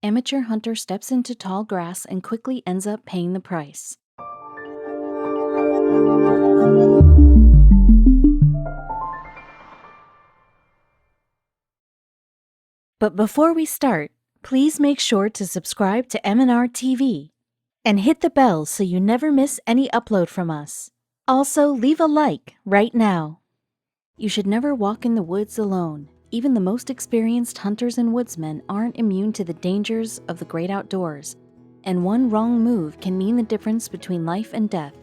Amateur hunter steps into tall grass and quickly ends up paying the price. But before we start, please make sure to subscribe to M&R TV and hit the bell so you never miss any upload from us. Also, leave a like right now. You should never walk in the woods alone. Even the most experienced hunters and woodsmen aren't immune to the dangers of the great outdoors, and one wrong move can mean the difference between life and death.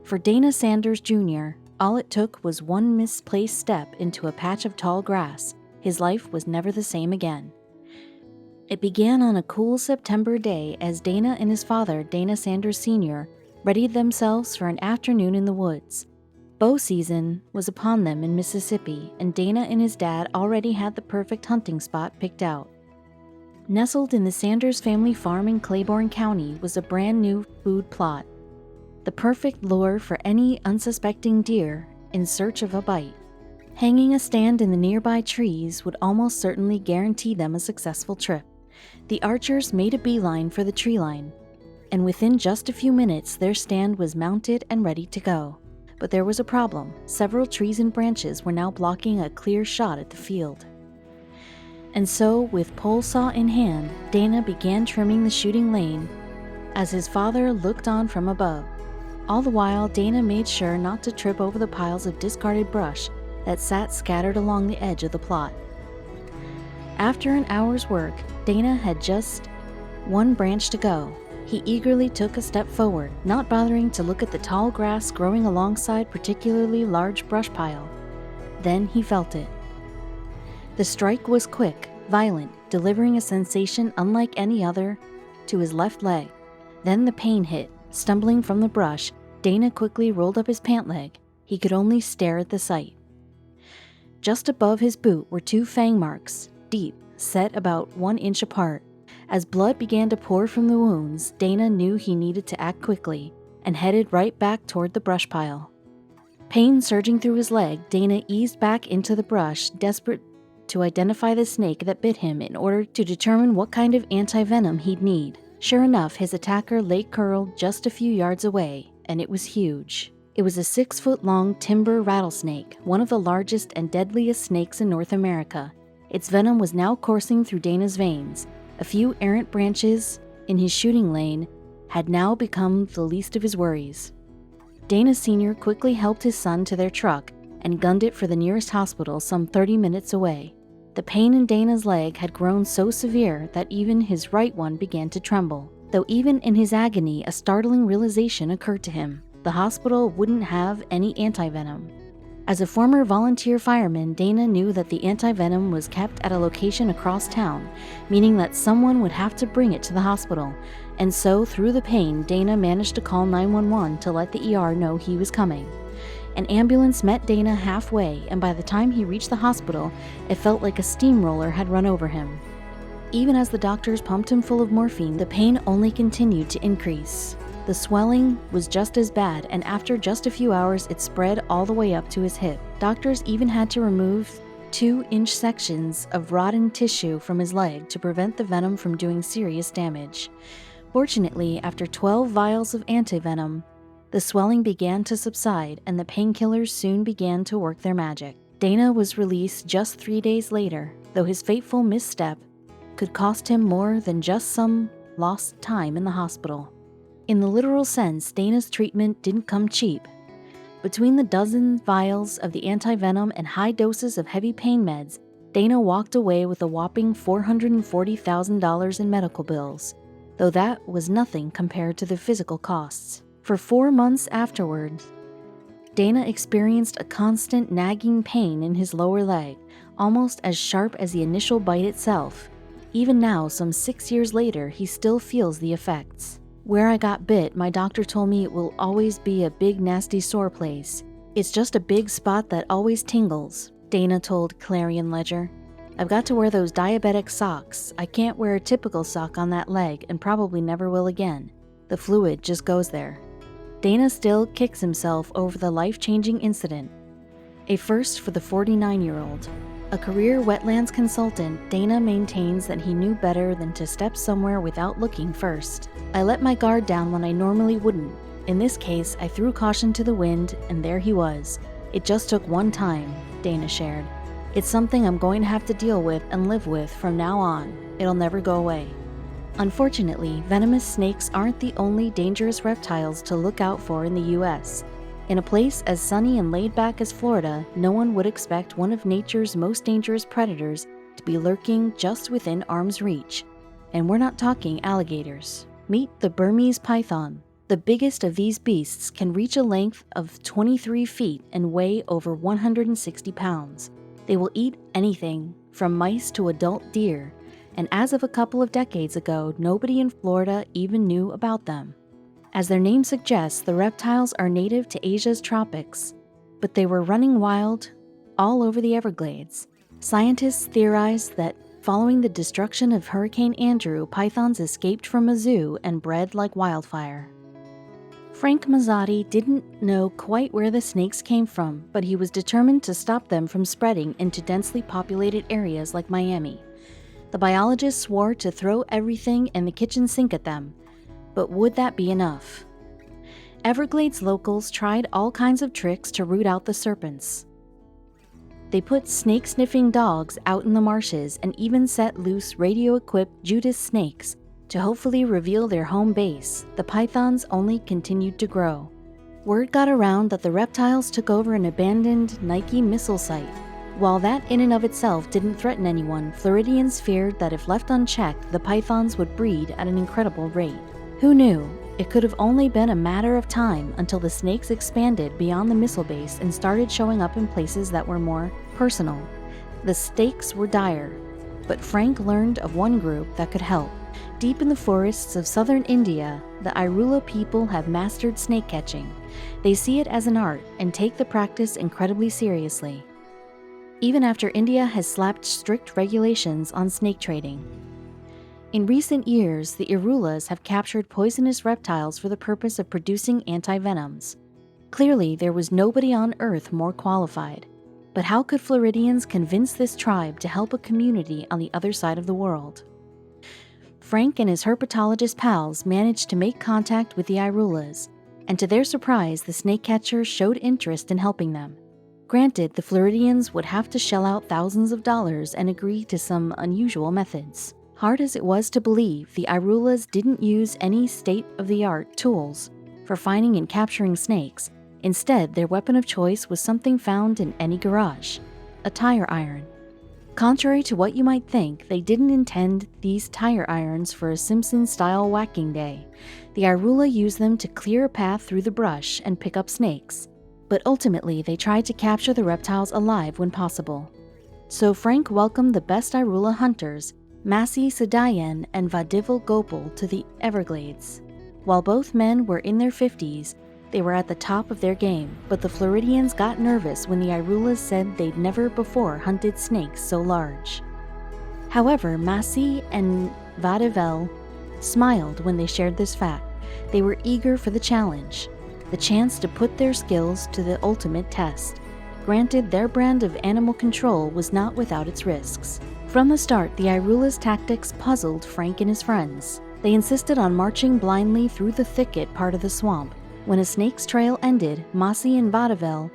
For Dana Sanders Jr., all it took was one misplaced step into a patch of tall grass. His life was never the same again. It began on a cool September day as Dana and his father, Dana Sanders Sr., readied themselves for an afternoon in the woods. Bow season was upon them in Mississippi, and Dana and his dad already had the perfect hunting spot picked out. Nestled in the Sanders family farm in Claiborne County was a brand new food plot, the perfect lure for any unsuspecting deer in search of a bite. Hanging a stand in the nearby trees would almost certainly guarantee them a successful trip. The archers made a beeline for the tree line, and within just a few minutes their stand was mounted and ready to go. But there was a problem. Several trees and branches were now blocking a clear shot at the field. And so, with pole saw in hand, Dana began trimming the shooting lane as his father looked on from above. All the while, Dana made sure not to trip over the piles of discarded brush that sat scattered along the edge of the plot. After an hour's work, Dana had just one branch to go. He eagerly took a step forward, not bothering to look at the tall grass growing alongside particularly large brush pile. Then he felt it. The strike was quick, violent, delivering a sensation unlike any other to his left leg. Then the pain hit. Stumbling from the brush, Dana quickly rolled up his pant leg. He could only stare at the sight. Just above his boot were two fang marks, deep, set about 1 inch apart. As blood began to pour from the wounds, Dana knew he needed to act quickly and headed right back toward the brush pile. Pain surging through his leg, Dana eased back into the brush, desperate to identify the snake that bit him in order to determine what kind of anti-venom he'd need. Sure enough, his attacker lay curled just a few yards away, and it was huge. It was a 6-foot-long timber rattlesnake, one of the largest and deadliest snakes in North America. Its venom was now coursing through Dana's veins. A few errant branches in his shooting lane had now become the least of his worries. Dana Sr. quickly helped his son to their truck and gunned it for the nearest hospital some 30 minutes away. The pain in Dana's leg had grown so severe that even his right one began to tremble. Though even in his agony, a startling realization occurred to him. The hospital wouldn't have any antivenom. As a former volunteer fireman, Dana knew that the antivenom was kept at a location across town, meaning that someone would have to bring it to the hospital. And so, through the pain, Dana managed to call 911 to let the ER know he was coming. An ambulance met Dana halfway, and by the time he reached the hospital, it felt like a steamroller had run over him. Even as the doctors pumped him full of morphine, the pain only continued to increase. The swelling was just as bad, and after just a few hours, it spread all the way up to his hip. Doctors even had to remove 2-inch sections of rotten tissue from his leg to prevent the venom from doing serious damage. Fortunately, after 12 vials of antivenom, the swelling began to subside, and the painkillers soon began to work their magic. Dana was released just 3 days later, though his fateful misstep could cost him more than just some lost time in the hospital. In the literal sense, Dana's treatment didn't come cheap. Between the dozen vials of the antivenom and high doses of heavy pain meds, Dana walked away with a whopping $440,000 in medical bills, though that was nothing compared to the physical costs. For 4 months afterward, Dana experienced a constant nagging pain in his lower leg, almost as sharp as the initial bite itself. Even now, some 6 years later, he still feels the effects. Where I got bit, my doctor told me it will always be a big nasty sore place. It's just a big spot that always tingles, Dana told Clarion Ledger. I've got to wear those diabetic socks. I can't wear a typical sock on that leg and probably never will again. The fluid just goes there. Dana still kicks himself over the life-changing incident, a first for the 49-year-old. A career wetlands consultant, Dana maintains that he knew better than to step somewhere without looking first. I let my guard down when I normally wouldn't. In this case, I threw caution to the wind, and there he was. It just took one time, Dana shared. It's something I'm going to have to deal with and live with from now on. It'll never go away. Unfortunately, venomous snakes aren't the only dangerous reptiles to look out for in the U.S. In a place as sunny and laid back as Florida, no one would expect one of nature's most dangerous predators to be lurking just within arm's reach. And we're not talking alligators. Meet the Burmese python. The biggest of these beasts can reach a length of 23 feet and weigh over 160 pounds. They will eat anything, from mice to adult deer, and as of a couple of decades ago, nobody in Florida even knew about them. As their name suggests, the reptiles are native to Asia's tropics, but they were running wild all over the Everglades. Scientists theorize that following the destruction of Hurricane Andrew, pythons escaped from a zoo and bred like wildfire. Frank Mazzotti didn't know quite where the snakes came from, but he was determined to stop them from spreading into densely populated areas like Miami. The biologist swore to throw everything in the kitchen sink at them, but would that be enough? Everglades locals tried all kinds of tricks to root out the serpents. They put snake-sniffing dogs out in the marshes and even set loose radio-equipped Judas snakes to hopefully reveal their home base. The pythons only continued to grow. Word got around that the reptiles took over an abandoned Nike missile site. While that in and of itself didn't threaten anyone, Floridians feared that if left unchecked, the pythons would breed at an incredible rate. Who knew? It could have only been a matter of time until the snakes expanded beyond the missile base and started showing up in places that were more personal. The stakes were dire, but Frank learned of one group that could help. Deep in the forests of southern India, the Irula people have mastered snake catching. They see it as an art and take the practice incredibly seriously, even after India has slapped strict regulations on snake trading. In recent years, the Irulas have captured poisonous reptiles for the purpose of producing antivenoms. Clearly, there was nobody on Earth more qualified. But how could Floridians convince this tribe to help a community on the other side of the world? Frank and his herpetologist pals managed to make contact with the Irulas, and to their surprise, the snake catchers showed interest in helping them. Granted, the Floridians would have to shell out thousands of dollars and agree to some unusual methods. Hard as it was to believe, the Irulas didn't use any state-of-the-art tools for finding and capturing snakes. Instead, their weapon of choice was something found in any garage: a tire iron. Contrary to what you might think, they didn't intend these tire irons for a Simpson-style whacking day. The Irula used them to clear a path through the brush and pick up snakes. But ultimately, they tried to capture the reptiles alive when possible. So Frank welcomed the best Irula hunters, Masi Sadayan and Vadivil Gopal, to the Everglades. While both men were in their 50s, they were at the top of their game, but the Floridians got nervous when the Irulas said they'd never before hunted snakes so large. However, Masi and Vadivil smiled when they shared this fact. They were eager for the challenge, the chance to put their skills to the ultimate test. Granted, their brand of animal control was not without its risks. From the start, the Irula's tactics puzzled Frank and his friends. They insisted on marching blindly through the thicket part of the swamp. When a snake's trail ended, Masi and Vadivil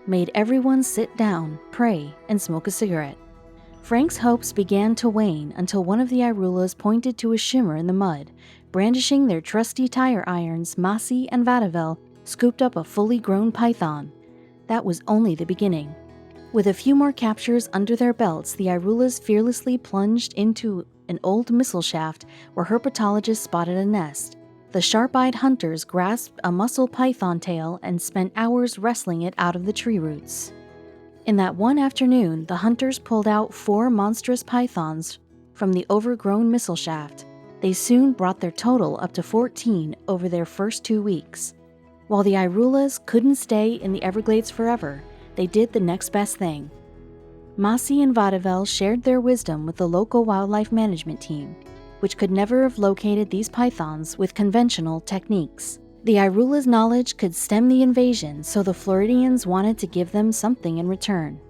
made everyone sit down, pray, and smoke a cigarette. Frank's hopes began to wane until one of the Irulas pointed to a shimmer in the mud. Brandishing their trusty tire irons, Masi and Vadivil scooped up a fully grown python. That was only the beginning. With a few more captures under their belts, the Irulas fearlessly plunged into an old missile shaft where herpetologists spotted a nest. The sharp-eyed hunters grasped a mussel python tail and spent hours wrestling it out of the tree roots. In that one afternoon, the hunters pulled out 4 monstrous pythons from the overgrown missile shaft. They soon brought their total up to 14 over their first 2 weeks. While the Irulas couldn't stay in the Everglades forever, they did the next best thing. Masi and Vadivil shared their wisdom with the local wildlife management team, which could never have located these pythons with conventional techniques. The Irula's knowledge could stem the invasion, so the Floridians wanted to give them something in return.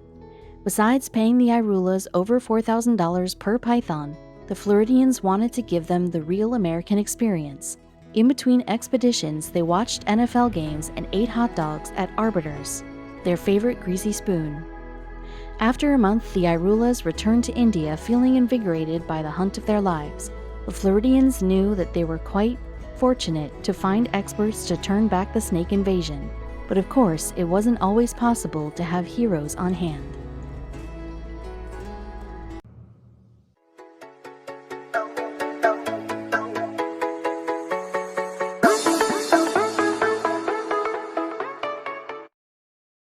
Besides paying the Irulas over $4,000 per python, the Floridians wanted to give them the real American experience. In between expeditions, they watched NFL games and ate hot dogs at Arbiter's, their favorite greasy spoon. After a month, the Irulas returned to India feeling invigorated by the hunt of their lives. The Floridians knew that they were quite fortunate to find experts to turn back the snake invasion, but of course, it wasn't always possible to have heroes on hand.